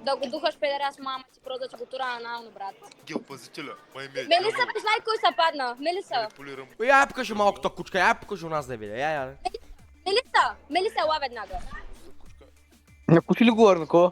Да го духаш педерас мама си, просто да ти го тура анално, брат. Геопазителя, май ме е Мелиса, тяло. бе, знай кой са падна? Мелиса. Манипулирам. Я покажи малката кучка, я покажи у нас да видя. Я. Мелиса, ела веднага. На кучи ли говори, Никола?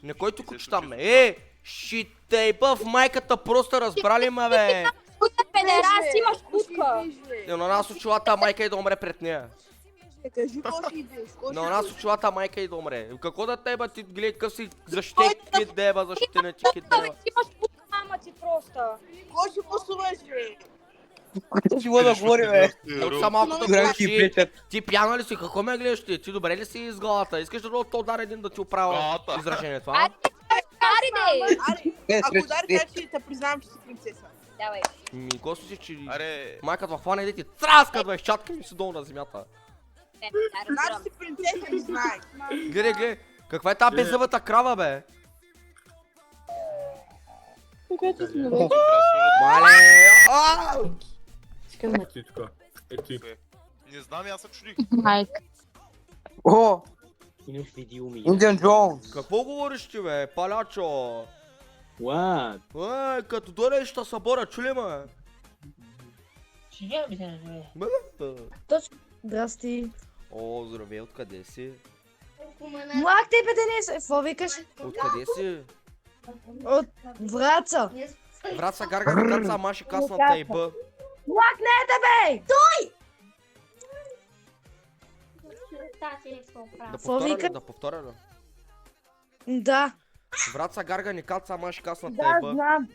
Не кой тук куча там, бе? Ще те ебъв майката, просто разбрали ме, бе. Куча педерас, имаш кучка. Не, на нас очилата майка и да умре пред нея. Кажи какво ще идеш. На нас очилата майка и да умре. Какво да теба ти гледай какъв си защитен кит деба, защитен ти кит деба. Имаш кучка, мама ти просто. Какво ще посуваш, бе? Какво ще мога да говори, бе? От са малката Гранки и кучи. плечат. Ти пяна ли си? Какво ме гледаш ти? Ти добре ли си с главата? Искаш да дойде то дар един да ти оправя Главата. изражението, а? Ари, де! Аре, ако удари тя, ще те признавам, че си принцеса. Давай. Ми, какво си, че Аре, майката хване и ти цраска 20 чатка ми си долу на земята. Значи си принцеса, не знаеш. Гледай, гледай. Каква е тази беззъбата крава, бе? Мале! Ау! Ти така. Е ти. не знам, аз се чудих. Майка. О, Имаш видео ми. Индиан Джонс. Какво говориш ти, бе, палячо? What? Като дойдеш ще събора, чули ме? Шега ми се назове. Здрасти. О, здравей, откъде си? Млак тебе, Денис! Какво викаш? Откъде си? От Враца. Враца гарга ни каца маши касната и б. Млак не е тебе! Да Какво повторя ли? вика? Да повторя ли? Да. Враца гарга ни каца маши касната Да, и б. знам.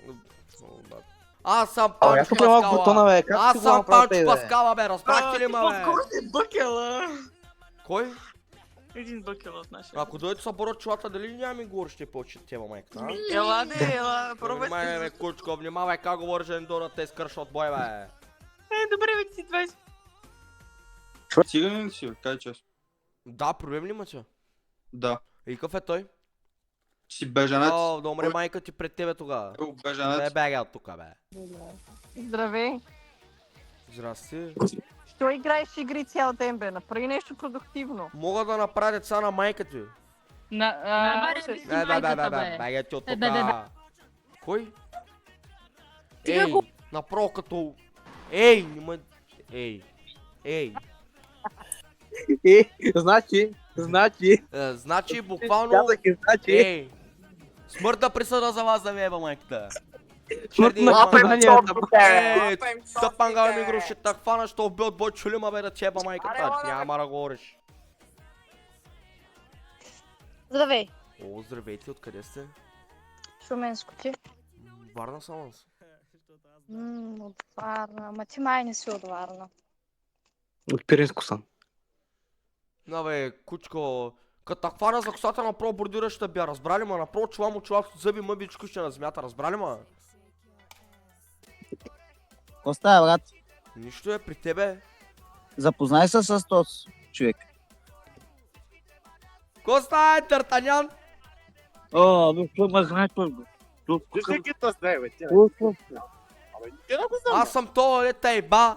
Аз съм Абе, Панчо аз тук малко бутона, Паскала. бе. Как Аз си го съм направил, Панчо бе? Паскала, бе. Разбрахте ли ме, бе? Бъкела. Кой? Един бъкел от нашия. Ако дойде съборят чулата, дали няма ми говориш ще повече тема, майката, а? Ела, де, ела, пробвай. Внимай, бе, кучко, внимавай как говориш, да не дойдат те изкърша от бой, бе. Добре, бе, ти 20. Циганин ли си, кай чест? Да, проблем ли имате? Да. И какъв е той? Си бежанец. О, да умре майка ти пред тебе тогава. Бил Не бежанец. бега от тука, бе. Здравей. Здрасти. Що играеш игри цял ден, бе? Направи нещо продуктивно. Мога да направя деца на майка ти. Бега ти от тука. Кой? Ей, направо като... Ей, нема... Ей. Значи, Значи буквално... казах и значи. Ей. Смъртна присъда за вас, завеба майката. Смъртна Ей, тъпангал ми груши, так фана, що убил от бой чулима, бе, да чеба майката. Няма да говориш. Здравей. О, здравейте, откъде сте? Шуменско ти. Варна съм аз. От Варна. Ама ти май не си от Варна. От Пиринско съм. Да, бе, кучко. Като хвана за косата, направо бордира ще бя. Разбрали ма? Направо чувам от чулата зъби мъби чукуще на земята. Разбрали ма? Какво става, брат? Нищо е при тебе. Запознай се с този човек. Ко става, Тартанян? О, ма знаеш първо. Аз съм то, ле, тайба.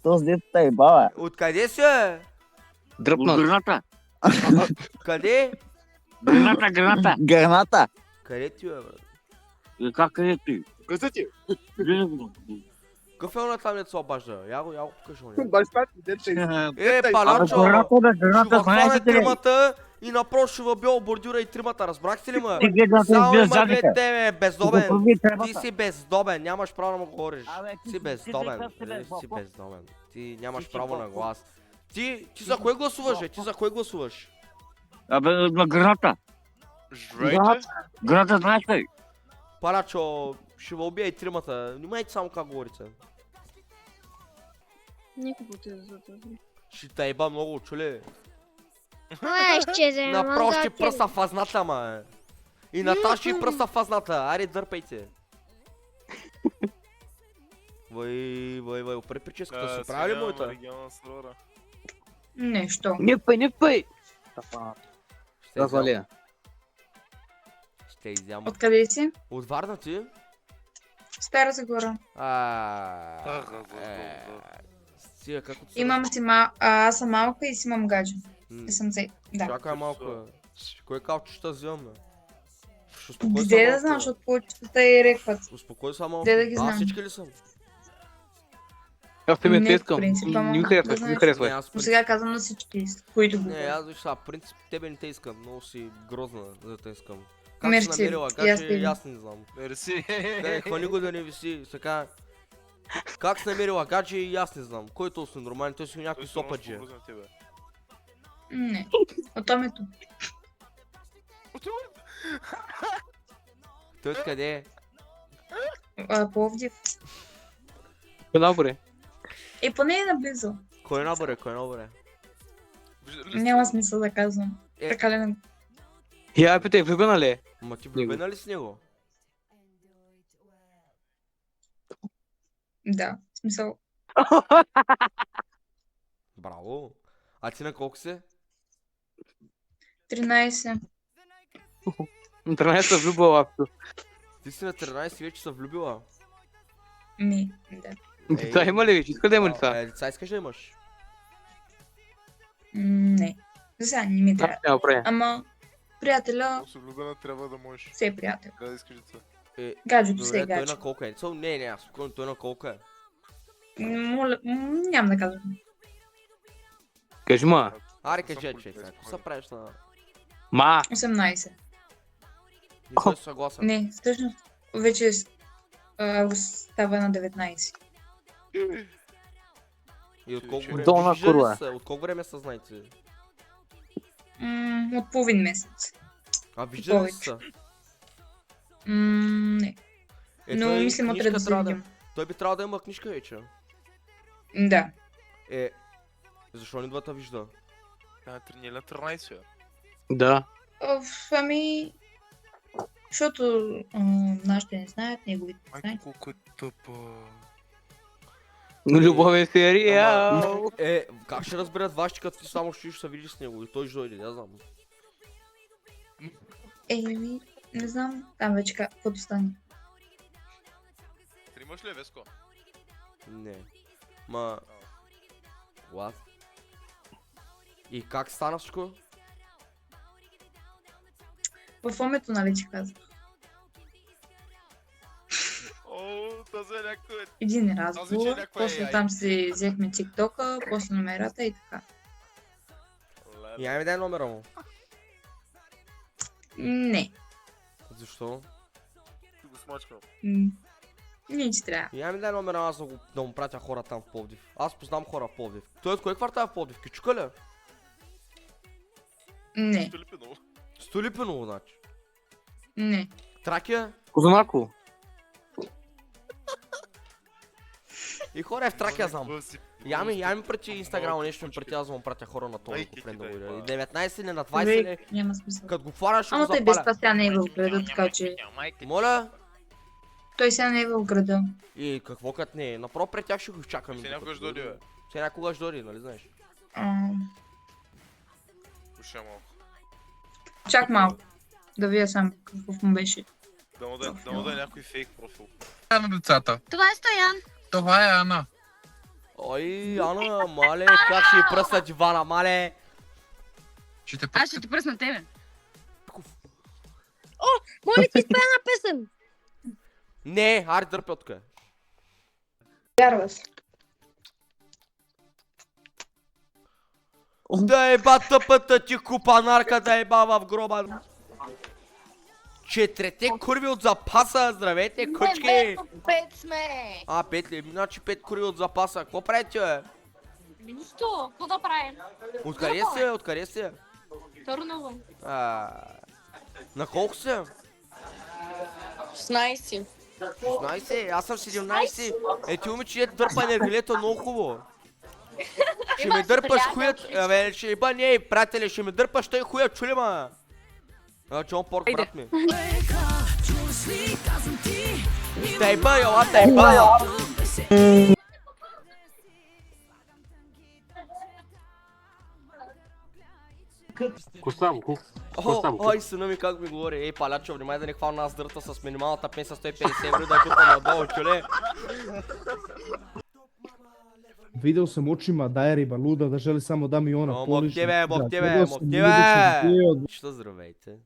Този дето е баба. Откъде си, бе? Дръпнат. Граната. Къде? Граната. Граната. Къде ти, бе, бе? Как къде ти? Къде ти? Какъв е она там, дето се обажда? Я го покажи оня. Е, Палачо! граната, бе, Ще граната, въхване знаеш ли? тримата и напроче ще въбил бордюра и тримата. Разбрахте ли ме? Ти гледай да Само избиеш има задника. гледате, бе, бездобен. Поправи Ти тревата. си бездобен, нямаш право да му говориш. Абе, ти Си бездобен. какъв си, бе, Ти си Боб? бездобен. Ти нямаш си право на Боб. глас. Ти за кой гласуваш, бе? Ти за кой гласуваш? Абе, на граната. Здравейте. Граната знаеш ли? Палачо, ще ви убия и тримата. Внимайте само как говорите. Никога ти за това. Ще те еба много, чули? Ще Направо ще пръса фазната, ма. И Наташ ще пръса фазната. Аре, дърпайте. Вой, опри прическата си. Прави ли моята? Нещо. Не пъй. Ще Развали изям. я. Ще изям. Откъде си? От Варна ти? Стара Загора. Сия, как от Имам си аз съм малка и си имам гадже. И съм цей. Да. Чакай малко, бе. Кой калче ще вземаме? Где да знам, защото повечето и рекват. Успокой са малко. Де да ги А, знам. всички ли съм? Аз те ме Не, те искам. в принцип, Не ама ми да харесвай, не знаеш. ми харесвай. Не, аз Но сега казвам на всички, с които го. Не, аз виж сега, принцип тебе не те искам, много си грозна за да те искам. Как Мерси, си намерила, и аз гадже, тебе. аз не знам. Мерси. Не, хвани го да не виси, сега. Как си намерила гадже и аз не знам. Кой е толкова нормален, той си някой сопаджи. Не. От името. Той откъде е? Пловдив. Добре. Поне е наблизо. Кой е набъре, кой е набъре? Няма смисъл да казвам. Прекалено. Я питай, влюбена ли е? Ма ти влюбена ли с него? Да, в смисъл. Браво. А ти на колко си? 13. 13 се влюбила авто. Ти си на 13 вече се влюбила. Да. Деца има ли вече? Иска да има деца? Деца искаш да имаш? Не. За сега не ми трябва. Няма прави. Ама приятеля, Ако си влюбена, трябва да можеш. все е приятел. Трябва да искаш деца. Гаджето все е Добре, той гадже. на колко е? Не, не, аз спокойно, той на колко е? Моля, няма да казвам. Кажи ма. Аре, Съм кажи, че полицейски, какво се правиш на... Ма. 18. Не съм съгласен. Не, всъщност вече става на 19. И от колко време? Долна Виждали курва. се? От колко време се знаете? От половин месец. А виждали ли повече. са? Не. Но той мислим утре книжка да се трябва видим. Той би трябвало да има книжка вече. Да. Защо не двата вижда? Тренира на 13. Да. Ами... Защото нашите не знаят, неговите не знаят. Майко, колко е тъпа. Любовен сериал. Как ще разберат вашите, като ти само ще се видиш с него и той ще дойде, не знам. Не знам. Там вече каквото стане. Тримаш ли, Веско? Не. Ма... What? И как стана всичко? В момето, нали, че казах. О, тази е някаква... Един Този, че е разговор, някаква после AI. там си взехме тиктока, после номерата и така. Я ми дай номера му. Не. Защо? Ти го смачкам. Не ти трябва. Я ми дай номера, аз да му пратя хора там в Пловдив. Аз познам хора в Пловдив. Той от кой квартал е в Пловдив? Кичука ли? Не. Столипиново. Столипиново, значи. Не. Тракия? Козунако. И хора е в Тракия знам. Я ми прати инстаграма нещо, ми прати, аз да му пратя хора на този Майки куплен ти да дай, го ба. 19 ли на 20 ли? Няма смисъл. Като го хванаш, ще го Ама той без запаля. това сега не е в града, така че... Моля? Той сега не е в града. И какво като не е? Направо пред тях ще го изчакам. Все някога ще дойде, бе. Все някога ще дойде, нали знаеш? Пуша малко. Чак малко. Да видя сам какъв му беше. Да му дай някой фейк профил. На децата. Това е Стоян. Това е Ана. Ой, Ана, мале, как ще й пръсна дивана, мале? Ще те Аз ще ти пръсна тебе. О, моля ти спя една песен. Не, аре дърпи откъде. Вярваш. Да еба тъпата ти купанарка, да еба в гроба. Четирете курви от запаса, здравейте, кучки! Пет сме. 5 ли? Значи 5 курви от запаса. Какво правите, бе? Нищо, какво да правим? Откъде си, бе? Откъде си? Търново. На колко си? 16. 16? Аз съм 17. Ти момиче, дърпа енергилето много хубаво. Ще ми дърпаш хуят, бе, ще еба, не, приятели, ще ми дърпаш той хуя, чули ма? Джон Порк, брат ми. Тайба, йола, тайба! Ой, сина ми как ми говори, ей, палячо, внимай да не хвана аз дърта с минималната пенсия 150 евро да дупа надолу, чуле. Video sam očima da je riba luda, da želi samo da mi ona poliše. Мог тебе. Gledao sam video sam bio- Що здравейте?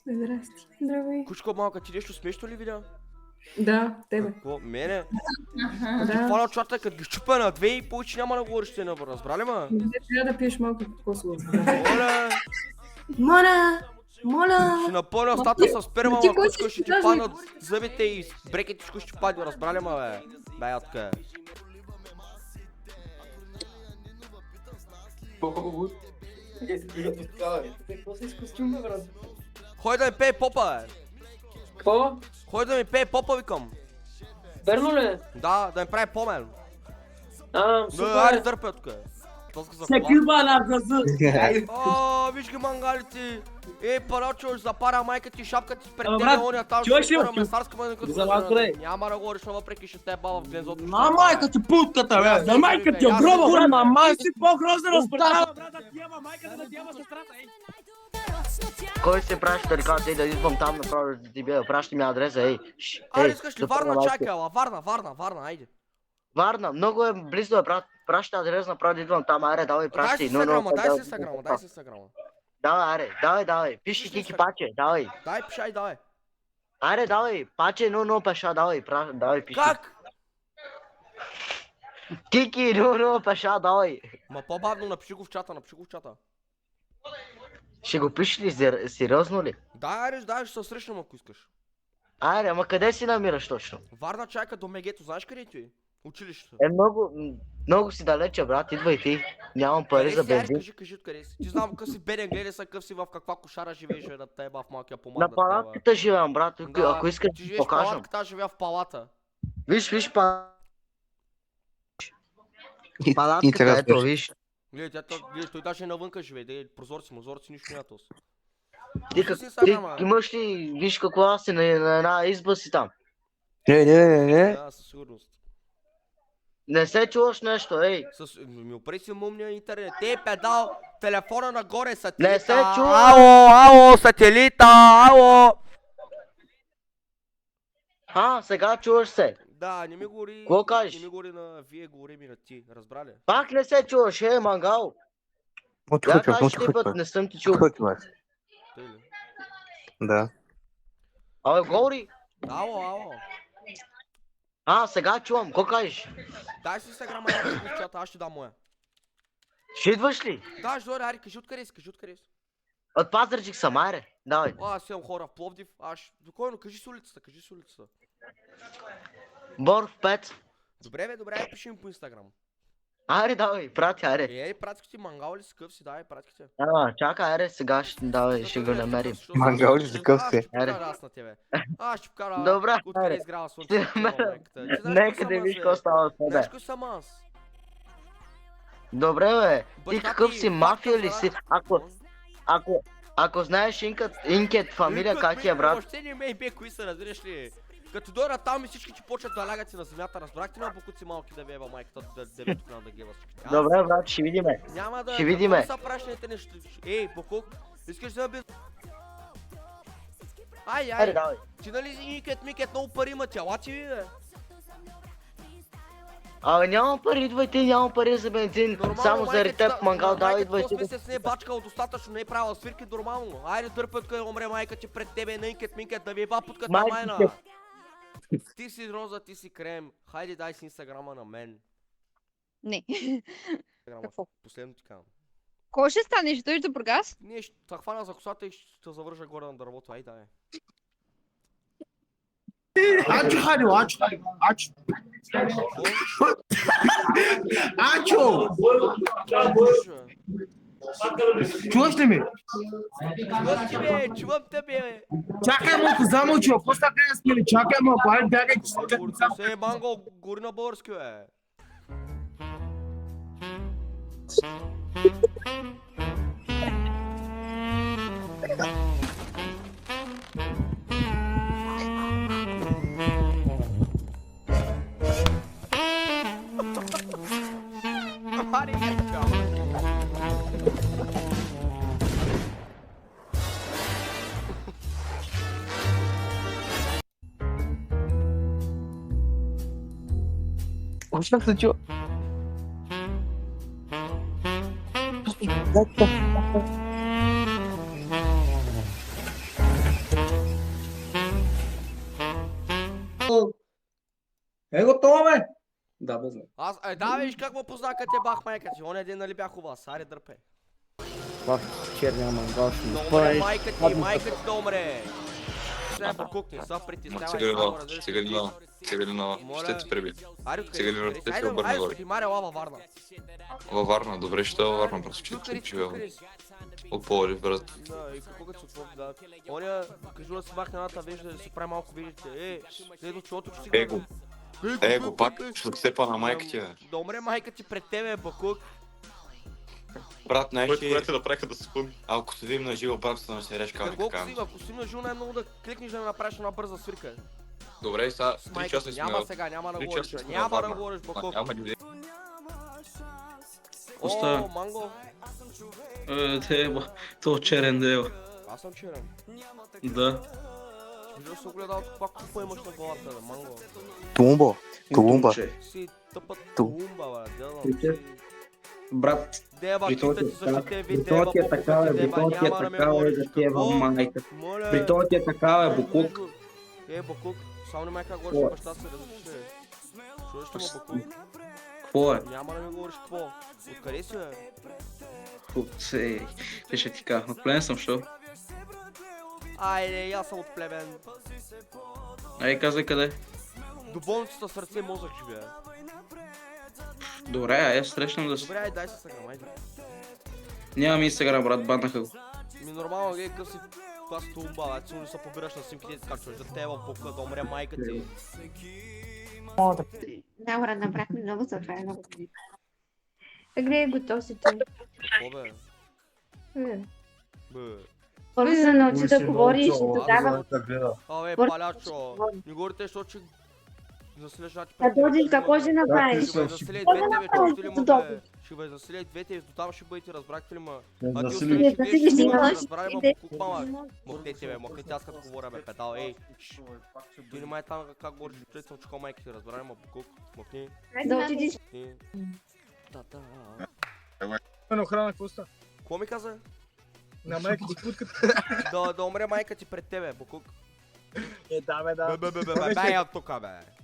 Здрасти. Здравей. Кучко малка, ти нещо смешно ли видя? Да, тебе. Какво? Мене? Ти фана чата, като ги щупа на две и повече няма да говориш те, разбрали ма? Трябва да пиеш малко по-слабо. Моля, Моля. ще напълня устата с сперма, ти ма кой кучко си ще ти даже? паднат зъбите и брекети ще падне, разбрали ма бе? Бе, отка. Хой да ми пее попа, бе. Какво? Хой да ми пее попа, викам. Верно ли? Да, да ми прави помен. А, Да, айде дърпе отка. Тоска за Се кола. кюба на газа. О, виж ги мангалите. Парачо, запара майка ти, шапка ти пред Ама, тебе, брат, оня там чуваш ще ли, спора бе? месарска мънка. За малко, бе. Няма да говориш, но въпреки ще те баба в глензото. На майка ти путката, бе! На майка ти огроба, бе! На майка ти по-грозна разпредава, брата, ти ама майката да ти ама сестрата, ей! Кой се праща тариката и да идвам там направо да ти бия? Праща ми адреса, ей. Аре, искаш ли Варна, чакай, ала, Варна, айде. Варна, много е близо е, брат. Праща адрес направо да идвам там, аре, давай, Дай пращай. си Инстаграма, дай си Инстаграма. Давай, аре, давай. Пиши Кики Паче, давай. Дай, пишай, давай. Аре, давай, Паче, но, паша, давай, давай, пиши. Как? Кики, но, паша, давай. Ма по-бавно, напиши го в чата. Ще го пишеш ли, сериозно ли? Дай, ще се срещнем, ако искаш. Аре, ама къде си намираш точно? Варна чака до Мегето, знаеш къде ти? Училището. Много си далече, брат, идвай ти. Нямам пари за бензин. Кажи откъде си. Ти знам къв си беден, гледай са къв си в каква кошара живееш, бе, да те в малкия помага. На палатката живеем, брат, ако искаш ти да живееш в покажем. палатката, аз живея в палата. Виж, палатката, ето, виж. Гледай, той даже навънка живее, прозорци, нищо няма този. Ти имаш ли, виж какво си на една изба си там? Не. Да, със сигурност. Не се чуваш нещо, ей. Ми опри си мумния интернет. Те педал, телефона нагоре, сателита. Не се чува. Ало, сателита, ало. Сега чуваш се. Да, не ми говори. Какво кажеш? Не ми говори на вие, говори ми на ти, разбрали? Пак не се чуваш, мангал. Я кажеш ти път, не съм ти чул. Тъй ли? Да. Абе, говори. Ало. Сега чувам, какво кажеш? Дай си Инстаграма, в чата, аз ще дам моя. Ще идваш ли? Да, ще дойде, ари, кажи откъде си. От Пазарджик съм, аре. Давай. Аз съм хора в Пловдив, спокойно, кажи с улицата. Боров 5. Добре, пиши ми по Инстаграм. Аре, давай, прати, аре. Пратих ти мангал ли си къв си, давай, пратих ти. Чакай, аре, сега ще го намерим. Мангал ли си къв си? Ще покара аз на тебе. Ще покара. Добре, откъде аре. изгрява слънце. Нека да виж какво става от Знаеш тебе. кой съм аз? Добре, бе. Ти Баща какъв ти, си, мафия ли си? баща, Ако знаеш Инкет фамилия, как е, брат? Въобще не ме бе, кои са, разбираш ли? Като дойда там и всички ти почват да лягат си на земята, разбрахте ли, покуд си малки да веева майката, да ве тук да гева всички. Добре, брат, ще видиме. Няма да... Ще видиме. Са прашните неща. Ей, Бокук, искаш да би... Аре, давай. Ти нали Микет много пари има, тя лати ви, бе? Абе, нямам пари, идвай ти, нямам пари за бензин. Само заради теб, мангал, давай, идвай ти. Майката се не е бачкал достатъчно, не е правила свирки нормално. Айде дърпът, къде умре майка ти пред тебе, на Микет, да ви е путката майна. Ти си роза, ти си крем. Хайде дай си Инстаграма на мен. Не. Инстаграма, Какво? последно ти казвам. Кой ще стане? Ще дойдеш до Бургас? Ние ще те хвана за косата и ще те завържа горе на дървото. Айде, дай. Ачо! Чуваш ли ме? Чувам те, бе. Чакай малко, замълчи, какво ста къде смели? Чакай малко, айде бягай, че ще Се, манго, гори на български, бе. Как се чува? готова, бе! Да, бе, знам. Да, виж как му позна, като те бах майка ти. Оня ден нали бях у вас, аре дърпай. Черния мангал ще Да умре майка ти да умре. Сега покукни, сега притеснявай. Цигалино, ще те преби. Цигалино, те се обърна горе. Ти марела във Варна. Във Варна, добре, ще във Варна, просто че Чукари, живеел. чукари. От Пловдив, брат. Да, и какво като се отвори, да. Оня, кажу да си махне едната вежда, да си прави малко виждате. Следно чулото, че си Его. Его, пак ще сепа на майка ти, бе. Да умре майка ти пред тебе, бакук. Брат, знаеш ли, да правиха да се спън. ако се видим на живо, брат, ще да се реш кавни Какво така. си, ако си на жил най-много да кликнеш да ми направиш една бърза свирка. Добре, сега С 3 майка часа ти, сме. няма сега, няма да 3 говориш, часа сме няма във да Варна. говориш, бакук. Няма да О, манго. То черен дел. Аз съм черен. Да. Виждаш се огледалото, каква купа имаш на главата, бе, манго. Тумба. Тумба. Си тъпът Ту. тумба, бе, дядо. Брат, Дева, Бритоти пита ти защо те ви Бритоти дева, е такава, по-букати дева, Бритоти е няма да ми такава, говориш. за тева Какво? майка. Моля, Бритоти е такава, е букук. Бакук, само не ме как говориш, Какво? баща се разреши. Чуеш ли ме, Бакук? Какво е? Няма да ми говориш какво. Откъде си, бе? Купце, ще ти кажа, от плен съм, шо? Айде, аз съм от племен. Ай, казвай къде. До болницата сърце мозък живея. Добре, ай, срещам да се... Добре, айде, дай се съграм, айде. Нямам инстаграм, брат, баннаха го. Ми нормално, гей, къв си клас тумба, бе, сигурно се побираш на снимките, така че да те в бука, да умре майка ти. Добре, набрахме много, затова е много. Гледай готов си ти. Какво, бе? Бе. Първо се научи да говориш и да дава. Абе, Първо палячо. Не говорите, защото ще заселеш жати. Да дойдеш, какво ще направиш? Ще ме заселят двете, бе, чувате ли му, бе? Ще ме заселят двете и дотам ще бъдете, разбрахте ли ма? А ти Не, останеш, заселиш ще си, говориш, ще разбрали ма, иде. кук малък. Махнете, бе, махнете, аз като говоря, бе, педал, ей. Ти не май там как говориш, че съм чукал майка ти, разбрали ма, кук, махни, Да отидеш. махни. Та-та. На охрана, какво ста? Какво ми каза? На майка ти путката. Да умре майка ти пред тебе, Букук. Да, бе, да. Бе, я тука, бе.